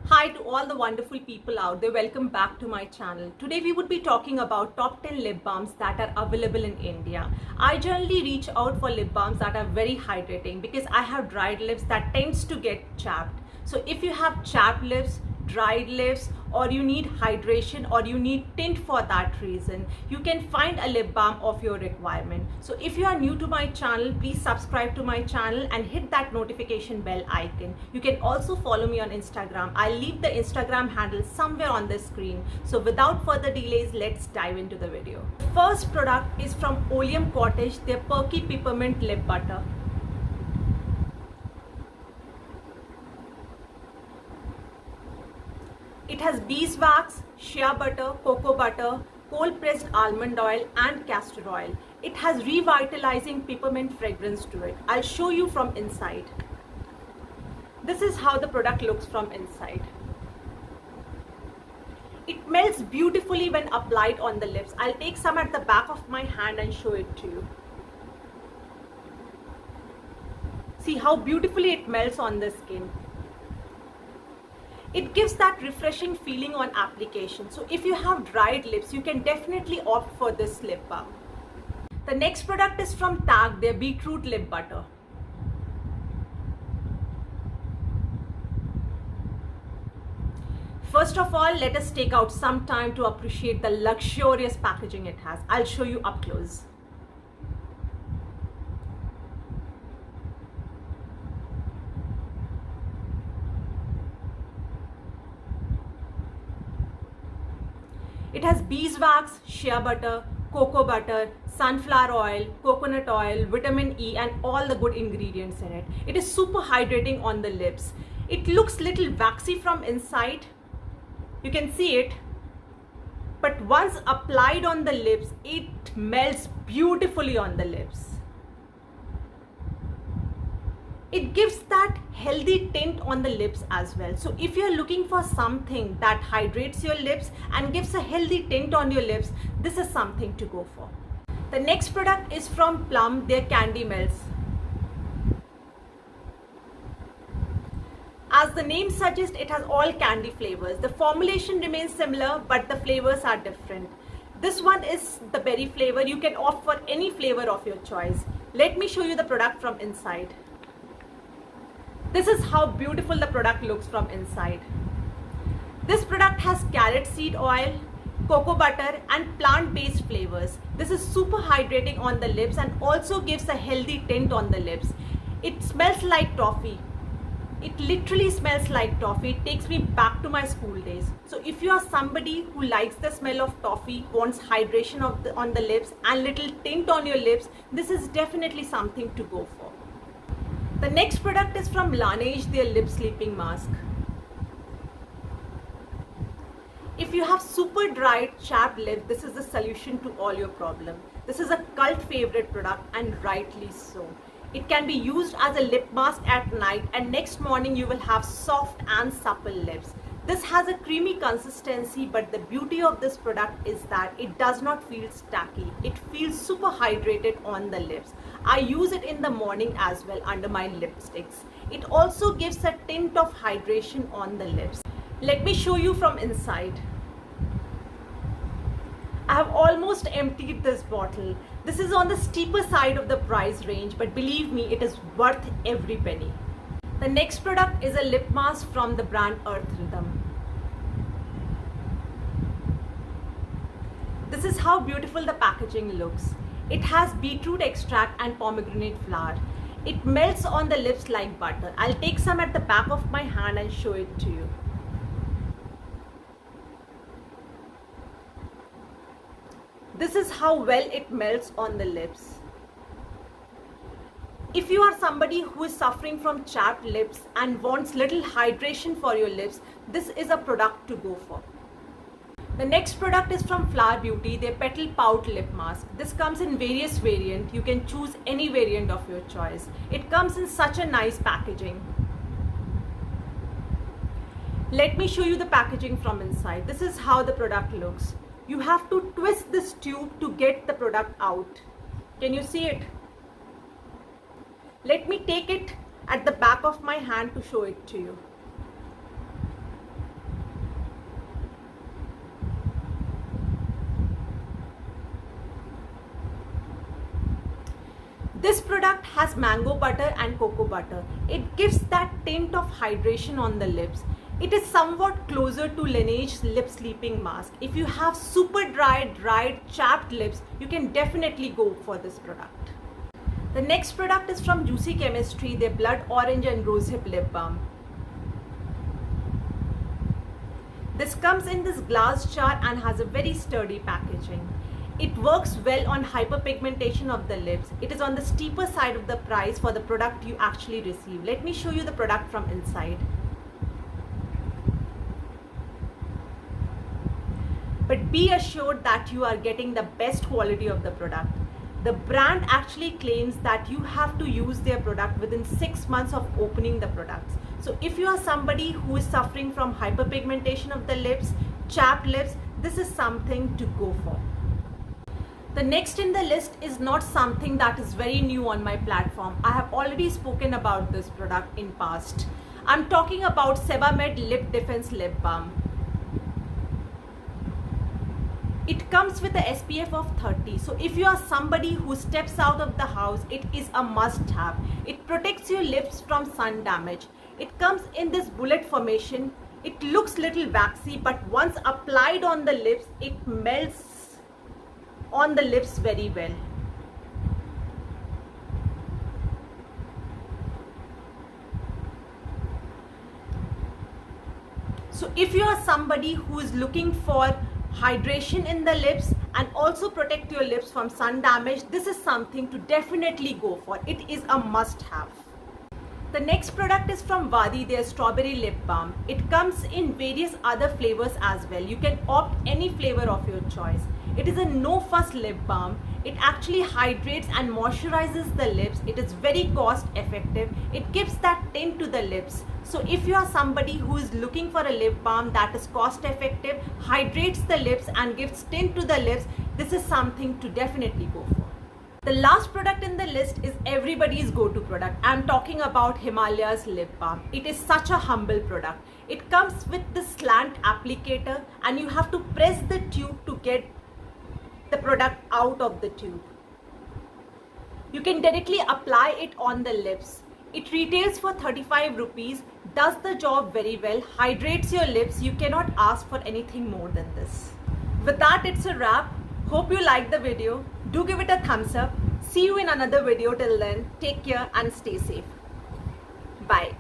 Hi to all the wonderful people out there. Welcome back to my channel. Today we would be talking about top 10 lip balms that are available in India. I generally reach out for lip balms that are very hydrating because I have dried lips that tends to get chapped. So if you have chapped lips, dried lips, or you need hydration or you need tint for that reason, you can find a lip balm of your requirement. So if you are new to my channel, please subscribe to my channel and hit that notification bell icon. You can also follow me on Instagram. I'll leave the Instagram handle somewhere on the screen. So without further delays, let's dive into the video. First product is from Oleum Cottage, their Perky Peppermint Lip Butter. It has beeswax, shea butter, cocoa butter, cold pressed almond oil and castor oil. It has revitalizing peppermint fragrance to it. I'll show you from inside. This is how the product looks from inside. It melts beautifully when applied on the lips. I'll take some at the back of my hand and show it to you. See how beautifully it melts on the skin. It gives that refreshing feeling on application. So if you have dried lips, you can definitely opt for this lip balm. The next product is from Tag, their Beetroot Lip Butter. First of all, let us take out some time to appreciate the luxurious packaging it has. I'll show you up close. It has beeswax, shea butter, cocoa butter, sunflower oil, coconut oil, vitamin E and all the good ingredients in it. It is super hydrating on the lips. It looks little waxy from inside. You can see it. But once applied on the lips, it melts beautifully on the lips. It gives that healthy tint on the lips as well. So if you're looking for something that hydrates your lips and gives a healthy tint on your lips, this is something to go for. The next product is from Plum, their Candy Melts. As the name suggests, it has all candy flavors. The formulation remains similar, but the flavors are different. This one is the berry flavor. You can opt for any flavor of your choice. Let me show you the product from inside. This is how beautiful the product looks from inside. This product has carrot seed oil, cocoa butter and plant-based flavors. This is super hydrating on the lips and also gives a healthy tint on the lips. It smells like toffee. It literally smells like toffee. It takes me back to my school days. So if you are somebody who likes the smell of toffee, wants hydration on the lips and little tint on your lips, this is definitely something to go for. The next product is from Laneige, their Lip Sleeping Mask. If you have super dried, chapped lips, this is the solution to all your problems. This is a cult favorite product and rightly so. It can be used as a lip mask at night and next morning you will have soft and supple lips. This has a creamy consistency, but the beauty of this product is that it does not feel tacky. It feels super hydrated on the lips. I use it in the morning as well under my lipsticks. It also gives a tint of hydration on the lips. Let me show you from inside. I have almost emptied this bottle. This is on the steeper side of the price range, but believe me, it is worth every penny. The next product is a lip mask from the brand Earth Rhythm. This is how beautiful the packaging looks. It has beetroot extract and pomegranate flower. It melts on the lips like butter. I'll take some at the back of my hand and show it to you. This is how well it melts on the lips. If you are somebody who is suffering from chapped lips and wants little hydration for your lips, this is a product to go for. The next product is from Flower Beauty, their Petal Pout Lip Mask. This comes in various variants. You can choose any variant of your choice. It comes in such a nice packaging. Let me show you the packaging from inside. This is how the product looks. You have to twist this tube to get the product out. Can you see it? Let me take it at the back of my hand to show it to you. This product has mango butter and cocoa butter. It gives that tint of hydration on the lips. It is somewhat closer to Lainege's lip sleeping mask. If you have super dried, chapped lips, you can definitely go for this product. The next product is from Juicy Chemistry, their Blood Orange and Rosehip Lip Balm. This comes in this glass jar and has a very sturdy packaging. It works well on hyperpigmentation of the lips. It is on the steeper side of the price for the product you actually receive. Let me show you the product from inside. But be assured that you are getting the best quality of the product. The brand actually claims that you have to use their product within 6 months of opening the products. So if you are somebody who is suffering from hyperpigmentation of the lips, chapped lips, this is something to go for. The next in the list is not something that is very new on my platform. I have already spoken about this product in past. I'm talking about Sebamed Lip Defense Lip Balm. It comes with a SPF of 30. So if you are somebody who steps out of the house, it is a must have. It protects your lips from sun damage. It comes in this bullet formation. It looks little waxy, but once applied on the lips, it melts on the lips very well. So if you are somebody who is looking for hydration in the lips and also protect your lips from sun damage, this is something to definitely go for. It is a must have. The next product is from Wadi, their Strawberry Lip Balm. It comes in various other flavors as well. You can opt any flavor of your choice. It is a no fuss lip balm. It actually hydrates and moisturizes the lips. It is very cost effective. It gives that tint to the lips. So if you are somebody who is looking for a lip balm that is cost effective, hydrates the lips and gives tint to the lips, this is something to definitely go for. The last product in the list is everybody's go-to product. I'm talking about Himalayas Lip Balm. It is such a humble product. It comes with the slant applicator and you have to press the tube to get the product out of the tube. You can directly apply it on the lips. It retails for 35 rupees, does the job very well, hydrates your lips. You cannot ask for anything more than this. With that, it's a wrap. Hope you liked the video. Do give it a thumbs up. See you in another video. Till then, take care and stay safe. Bye.